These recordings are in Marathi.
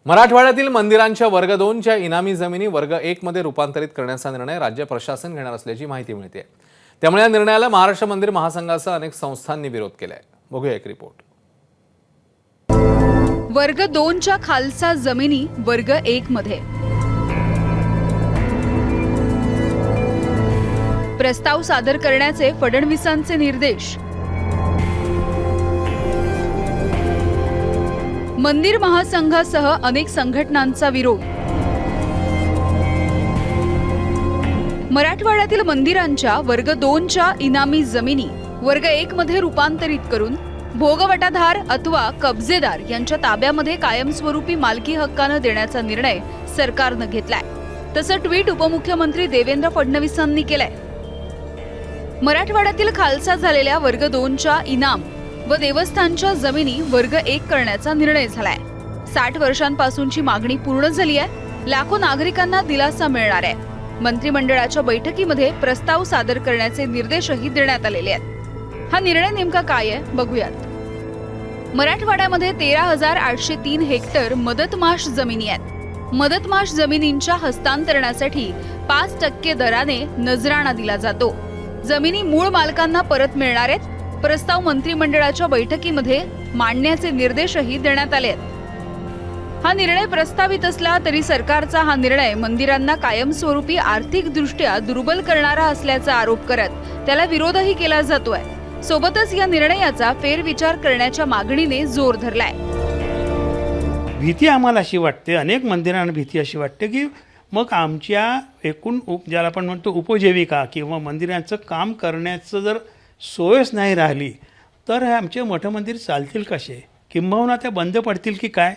मराठवाड्यातील मंदिरांच्या वर्ग 2 च्या इनामी जमिनी वर्ग 1 मध्ये रूपांतरित करण्याचा निर्णय राज्य प्रशासन घेणार असल्याची माहिती मिळते। त्यामुळे या निर्णयाला महाराष्ट्र मंदिर महासंघासह अनेक संस्थांनी विरोध केलाय। बघूया एक रिपोर्ट। वर्ग 2 च्या खालच्या जमिनी वर्ग 1 मध्ये प्रस्ताव सादर करण्याचे फडणवीसांचे निर्देश। मंदिर महासंघासह अनेक संघटनांचा विरोध। मराठवाड्यातील मंदिरांच्या वर्ग 2 च्या इनामी जमिनी वर्ग 1 मध्ये रूपांतरित करून भोगवटाधार अथवा कब्जेदार यांच्या ताब्यामध्ये कायमस्वरूपी मालकी हक्काने देण्याचा निर्णय सरकारने घेतलाय। तसं ट्विट उपमुख्यमंत्री देवेंद्र फडणवीसांनी केलंय। मराठवाड्यातील खालसा झालेल्या वर्ग 2 च्या इनाम व देवस्थानच्या जमिनी वर्ग 1 करण्याचा निर्णय झालाय। 60 वर्षांपासूनची मागणी पूर्ण झाली आहे। लाखो नागरिकांना दिलासा मिळणार आहे। मंत्रिमंडळाच्या बैठकीमध्ये प्रस्ताव सादर करण्याचे निर्देशही देण्यात आलेले आहेत। हा निर्णय नेमका काय आहे बघूयात। मराठवाड्यामध्ये 13,803 हेक्टर मदतमाश जमिनी आहेत। मदतमाश जमिनींच्या हस्तांतरणासाठी 5% दराने नजराणा दिला जातो। जमिनी मूळ मालकांना परत मिळणार आहेत। प्रस्ताव मंत्रिमंडळाच्या बैठकीमध्ये मांडण्याचे निर्देशही देण्यात आले आहेत। हा निर्णय प्रस्तावित असला तरी सरकारचा हा निर्णय मंदिरांना कायमस्वरूपी आर्थिकदृष्ट्या दुर्बल करणारा असल्याचा आरोप करत त्याला विरोधही केला जातोय। सोबतच या निर्णयाचा फेरविचार करण्याच्या मागणीने जोर धरलाय। भीती आम्हाला अशी वाटते, अनेक मंदिरांना भीती अशी वाटते की मग आमच्या एकूण ज्याला आपण म्हणतो उपजीविका किंवा मंदिरांचं काम करण्याचं जर सोयच नाही राहिली तर आमचे मठ मंदिर चालतील कसे, किंबहुना त्या बंद पडतील की काय,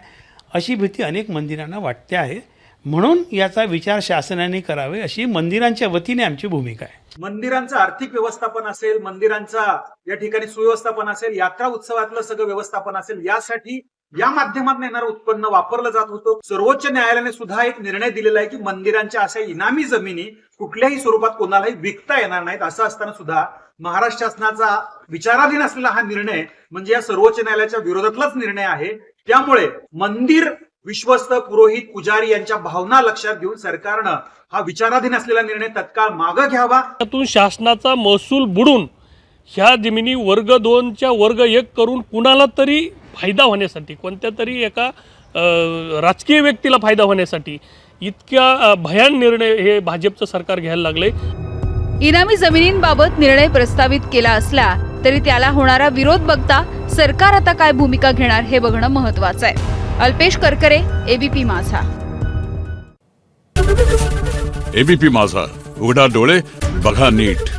अशी भीती अनेक मंदिरांना वाटते आहे। म्हणून याचा विचार शासनाने करावे अशी मंदिरांच्या वतीने आमची भूमिका आहे। मंदिरांचं आर्थिक व्यवस्थापन असेल, मंदिरांचा या ठिकाणी सुव्यवस्थापन असेल, यात्रा उत्सवातलं सगळं व्यवस्थापन असेल, यासाठी या माध्यमातून येणारं उत्पन्न वापरलं जात होतं। सर्वोच्च न्यायालयाने सुद्धा एक निर्णय दिलेला आहे की मंदिरांच्या अशा इनामी जमिनी कुठल्याही स्वरूपात कोणालाही विकता येणार नाहीत। असं असताना सुद्धा महाराष्ट्र शासनाचा विचाराधीन असलेला हा निर्णय म्हणजे या सर्वोच्च न्यायालयाच्या विरोधातलाच निर्णय आहे। त्यामुळे मंदिर विश्वस्त, पुरोहित, पुजारी यांच्या भावना लक्षात घेऊन सरकारनं हा विचाराधीन असलेला निर्णय तत्काळ मागे घ्यावा। त्यातून शासनाचा महसूल बुडून ह्या जमिनी वर्ग 2 च्या वर्ग 1 करून कुणाला तरी फायदा होण्यासाठी, कोणत्या तरी एका राजकीय व्यक्तीला फायदा होण्यासाठी इतक्या भयान निर्णय हे भाजपचं सरकार घ्यायला लागले। इनामी जमिनींबाबत निर्णय प्रस्तावित केला असला तरी त्याला होणारा विरोध बघता सरकार आता काय भूमिका घेणार हे बघणं महत्त्वाचं आहे। अल्पेश करकरे, एबीपी माझा। एबीपी माझा, उघडा डोळे बघा नीट।